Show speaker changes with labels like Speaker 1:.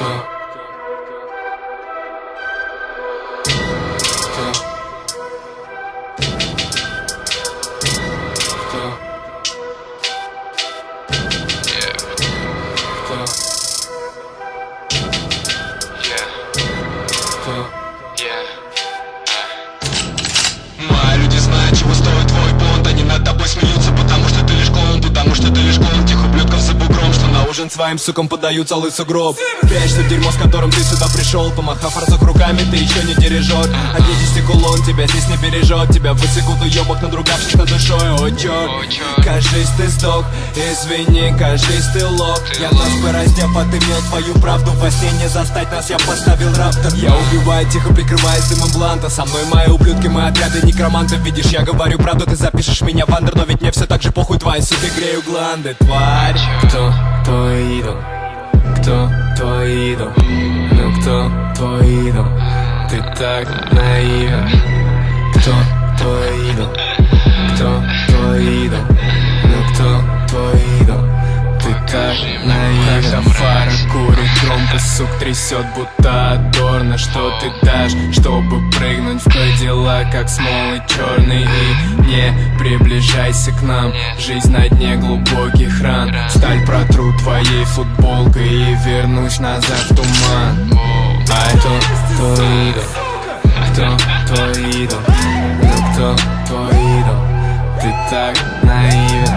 Speaker 1: Мои люди знают, чего стоит твой понт. Они над тобой смеются, потому что ты лишь клоун. Потому что ты лишь клоун тех ублюдков за бугром, что на ужин своим сукам подают целый сугроб. Прячься дерьмо, с которым ты сюда пришел. Помахав разок руками, ты еще не дирижер. Отъедешь кулон, тебя здесь не бережет. Тебя высекут уебок, надругавшись над душой. О, черт, кажись, ты сдох. Извини, кажись, ты лох. Я нас бы раздев, а ты имел твою правду. Во сне не застать нас, я поставил раптор. Я убиваю, тихо прикрываясь дымом бланта. Со мной мои ублюдки, мои отряды некромантов. Видишь, я говорю правду, ты запишешь меня в андер. Но ведь мне все так же похуй, твои суки грею гланды. Тварь, кто твой идол? Кто твой идол? Ну кто твой идол? Ты так наивен. Кто твой идол? Кто твой идол? Ну кто твой идол? Ты так наивен. Фара курит громко, сук трясет, будто адорно. Что ты дашь, чтобы прыгнуть в Кадиллак, как смолы черный? И не приближайся к нам, жизнь на дне глубоких ран. Сталь протру твоей футболкой и вернусь назад в туман. А кто твой идол? Кто твой идол? Ну кто твой идол? Ты так наивен.